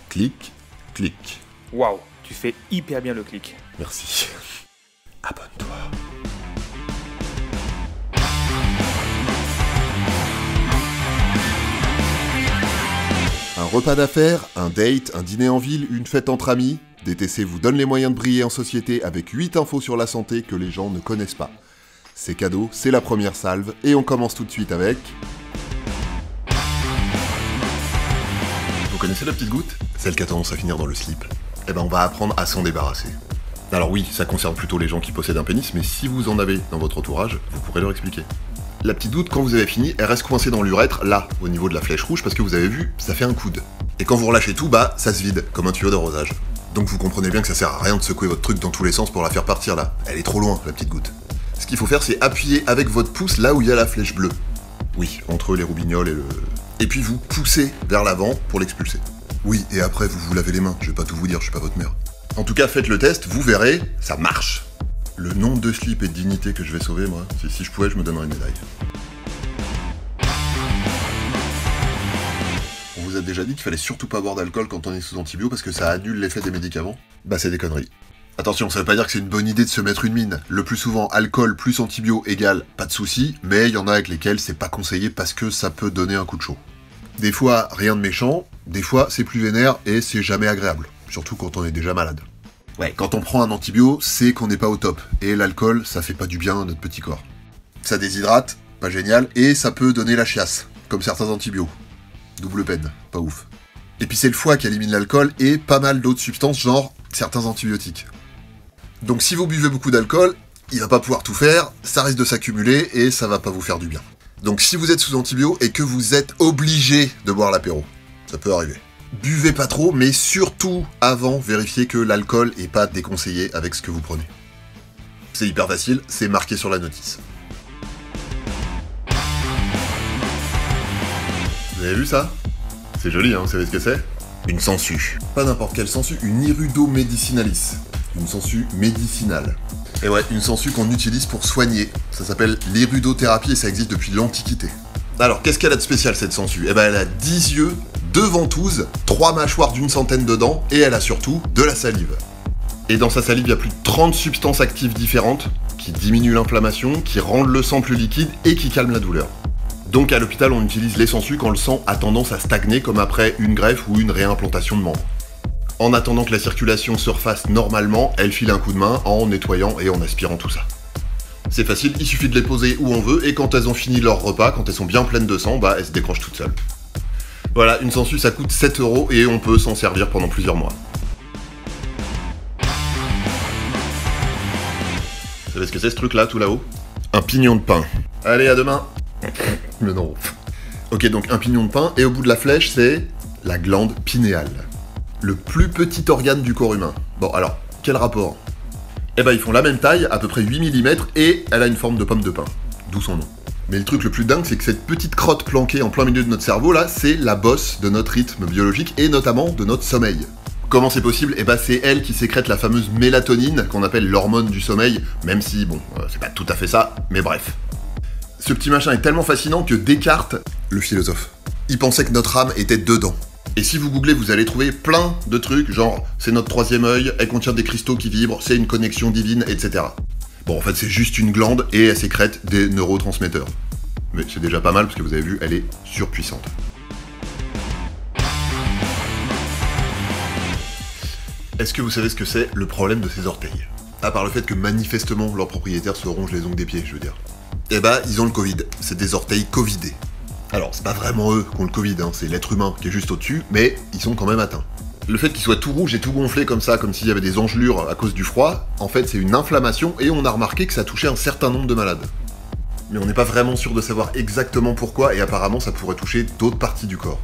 Clic, clic. Waouh, tu fais hyper bien le clic. Merci. Abonne-toi. Un repas d'affaires, un date, un dîner en ville, une fête entre amis, DTC vous donne les moyens de briller en société avec 8 infos sur la santé que les gens ne connaissent pas. C'est cadeau, c'est la première salve, et on commence tout de suite avec... Vous connaissez la petite goutte? Celle qui a tendance à finir dans le slip. Eh ben on va apprendre à s'en débarrasser. Alors oui, ça concerne plutôt les gens qui possèdent un pénis, mais si vous en avez dans votre entourage, vous pourrez leur expliquer. La petite goutte, quand vous avez fini, elle reste coincée dans l'urètre, là, au niveau de la flèche rouge, parce que vous avez vu, ça fait un coude. Et quand vous relâchez tout, bah, ça se vide, comme un tuyau d'arrosage. Donc vous comprenez bien que ça sert à rien de secouer votre truc dans tous les sens pour la faire partir là. Elle est trop loin, la petite goutte. Ce qu'il faut faire, c'est appuyer avec votre pouce là où il y a la flèche bleue. Oui, entre les roubignoles et le... Et puis vous poussez vers l'avant pour l'expulser. Oui, et après vous vous lavez les mains, je vais pas tout vous dire, je suis pas votre mère. En tout cas, faites le test, vous verrez, ça marche. Le nombre de slips et de dignités que je vais sauver, moi, si je pouvais, je me donnerais une médaille. On vous a déjà dit qu'il fallait surtout pas boire d'alcool quand on est sous antibio parce que ça annule l'effet des médicaments? Bah c'est des conneries. Attention, ça veut pas dire que c'est une bonne idée de se mettre une mine. Le plus souvent, alcool plus antibio égale pas de soucis, mais il y en a avec lesquels c'est pas conseillé parce que ça peut donner un coup de chaud. Des fois, rien de méchant, des fois, c'est plus vénère et c'est jamais agréable. Surtout quand on est déjà malade. Ouais, quand on prend un antibio, c'est qu'on n'est pas au top. Et l'alcool, ça fait pas du bien à notre petit corps. Ça déshydrate, pas génial, et ça peut donner la chiasse, comme certains antibiotiques. Double peine, pas ouf. Et puis c'est le foie qui élimine l'alcool et pas mal d'autres substances, genre certains antibiotiques. Donc si vous buvez beaucoup d'alcool, il va pas pouvoir tout faire, ça risque de s'accumuler et ça va pas vous faire du bien. Donc si vous êtes sous antibio et que vous êtes obligé de boire l'apéro, ça peut arriver. Buvez pas trop, mais surtout avant, vérifiez que l'alcool est pas déconseillé avec ce que vous prenez. C'est hyper facile, c'est marqué sur la notice. Vous avez vu ça? C'est joli, hein, vous savez ce que c'est? Une sangsue. Pas n'importe quelle sangsue, une Hirudo medicinalis. Une sangsue médicinale. Et ouais, une sangsue qu'on utilise pour soigner. Ça s'appelle l'hirudothérapie et ça existe depuis l'Antiquité. Alors, qu'est-ce qu'elle a de spécial cette sangsue? Eh ben, elle a 10 yeux, 2 ventouses, 3 mâchoires d'une centaine de dents, et elle a surtout de la salive. Et dans sa salive, il y a plus de 30 substances actives différentes, qui diminuent l'inflammation, qui rendent le sang plus liquide et qui calment la douleur. Donc à l'hôpital, on utilise les sangsues quand le sang a tendance à stagner, comme après une greffe ou une réimplantation de membre. En attendant que la circulation se refasse normalement, elle file un coup de main en nettoyant et en aspirant tout ça. C'est facile, il suffit de les poser où on veut, et quand elles ont fini leur repas, quand elles sont bien pleines de sang, bah elles se décrochent toutes seules. Voilà, une sangsue ça coûte 7 € et on peut s'en servir pendant plusieurs mois. Vous savez ce que c'est ce truc là, tout là-haut? Un pignon de pain. Allez, à demain. Mais non. Ok, donc un pignon de pain, et au bout de la flèche, c'est la glande pinéale. Le plus petit organe du corps humain. Bon, alors, quel rapport? Eh ben, ils font la même taille, à peu près 8 mm, et elle a une forme de pomme de pain. D'où son nom. Mais le truc le plus dingue, c'est que cette petite crotte planquée en plein milieu de notre cerveau, là, c'est la bosse de notre rythme biologique, et notamment de notre sommeil. Comment c'est possible? Eh ben, c'est elle qui sécrète la fameuse mélatonine, qu'on appelle l'hormone du sommeil, même si, bon, c'est pas tout à fait ça, mais bref. Ce petit machin est tellement fascinant que Descartes, le philosophe, il pensait que notre âme était dedans. Et si vous googlez, vous allez trouver plein de trucs, genre c'est notre troisième œil, elle contient des cristaux qui vibrent, c'est une connexion divine, etc. Bon, en fait, c'est juste une glande et elle sécrète des neurotransmetteurs. Mais c'est déjà pas mal parce que vous avez vu, elle est surpuissante. Est-ce que vous savez ce que c'est le problème de ces orteils? À part le fait que manifestement leurs propriétaires se rongent les ongles des pieds, je veux dire. Eh bah, ils ont le Covid. C'est des orteils Covidés. Alors, c'est pas vraiment eux qui ont le Covid, hein, c'est l'être humain qui est juste au-dessus, mais ils sont quand même atteints. Le fait qu'ils soient tout rouges et tout gonflés comme ça, comme s'il y avait des engelures à cause du froid, en fait, c'est une inflammation et on a remarqué que ça touchait un certain nombre de malades. Mais on n'est pas vraiment sûr de savoir exactement pourquoi et apparemment ça pourrait toucher d'autres parties du corps.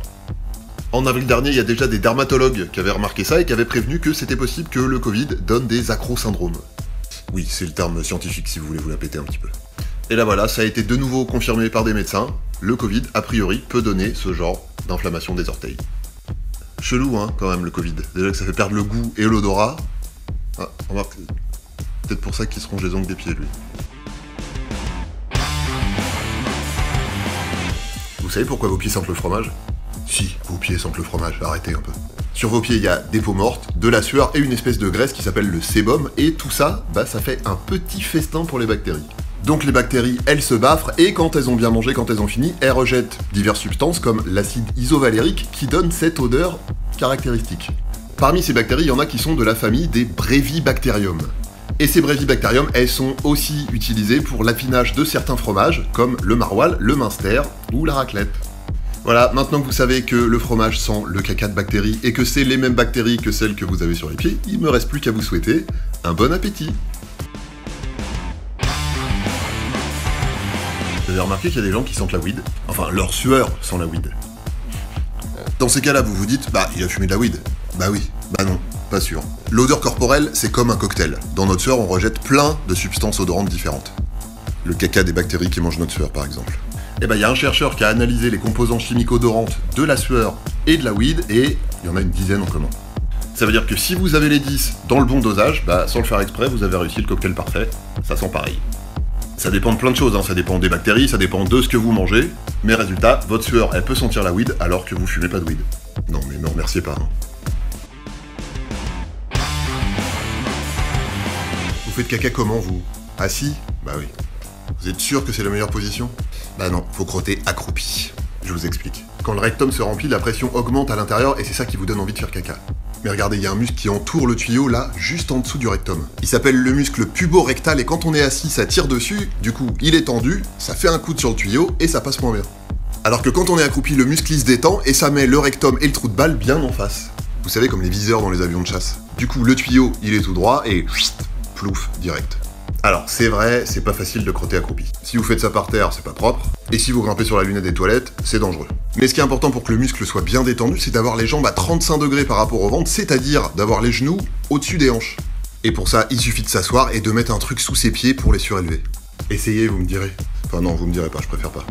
En avril dernier, il y a déjà des dermatologues qui avaient remarqué ça et qui avaient prévenu que c'était possible que le Covid donne des acrosyndromes. Oui, c'est le terme scientifique si vous voulez vous la péter un petit peu. Et là voilà, ça a été de nouveau confirmé par des médecins, le Covid, a priori, peut donner ce genre d'inflammation des orteils. Chelou, hein, quand même, le Covid. Déjà que ça fait perdre le goût et l'odorat. Ah, remarque, peut-être pour ça qu'il se ronge les ongles des pieds, lui. Vous savez pourquoi vos pieds sentent le fromage? Si, vos pieds sentent le fromage, arrêtez un peu. Sur vos pieds, il y a des peaux mortes, de la sueur et une espèce de graisse qui s'appelle le sébum, et tout ça, ça fait un petit festin pour les bactéries. Donc les bactéries, elles se baffrent, et quand elles ont bien mangé, quand elles ont fini, elles rejettent diverses substances comme l'acide isovalérique qui donne cette odeur caractéristique. Parmi ces bactéries, il y en a qui sont de la famille des Brevibacterium. Et ces Brevibacterium, elles sont aussi utilisées pour l'affinage de certains fromages, comme le maroilles, le minster ou la raclette. Voilà, maintenant que vous savez que le fromage sent le caca de bactéries et que c'est les mêmes bactéries que celles que vous avez sur les pieds, il me reste plus qu'à vous souhaiter un bon appétit. Vous avez remarqué qu'il y a des gens qui sentent la weed? Enfin, leur sueur sent la weed. Dans ces cas-là, vous vous dites, il a fumé de la weed. Bah oui, non, pas sûr. L'odeur corporelle, c'est comme un cocktail. Dans notre sueur, on rejette plein de substances odorantes différentes. Le caca des bactéries qui mangent notre sueur, par exemple. Il y a un chercheur qui a analysé les composants chimiques odorantes de la sueur et de la weed, et il y en a une dizaine en commun. Ça veut dire que si vous avez les 10 dans le bon dosage, sans le faire exprès, vous avez réussi le cocktail parfait. Ça sent pareil. Ça dépend de plein de choses, ça dépend des bactéries, ça dépend de ce que vous mangez, mais résultat, votre sueur, elle peut sentir la weed alors que vous fumez pas de weed. Non mais me remerciez pas. Vous faites caca comment, vous? Assis? Bah oui. Vous êtes sûr que c'est la meilleure position? Bah non, faut crotter accroupi. Je vous explique. Quand le rectum se remplit, la pression augmente à l'intérieur et c'est ça qui vous donne envie de faire caca. Mais regardez, il y a un muscle qui entoure le tuyau là, juste en dessous du rectum. Il s'appelle le muscle puborectal et quand on est assis, ça tire dessus, du coup il est tendu, ça fait un coude sur le tuyau et ça passe moins bien. Alors que quand on est accroupi, le muscle il se détend et ça met le rectum et le trou de balle bien en face. Vous savez, comme les viseurs dans les avions de chasse. Du coup, le tuyau, il est tout droit et plouf, direct. Alors, c'est vrai, c'est pas facile de crotter accroupi. Si vous faites ça par terre, c'est pas propre. Et si vous grimpez sur la lunette des toilettes, c'est dangereux. Mais ce qui est important pour que le muscle soit bien détendu, c'est d'avoir les jambes à 35 degrés par rapport au ventre, c'est-à-dire d'avoir les genoux au-dessus des hanches. Et pour ça, il suffit de s'asseoir et de mettre un truc sous ses pieds pour les surélever. Essayez, vous me direz. Enfin non, vous me direz pas, je préfère pas.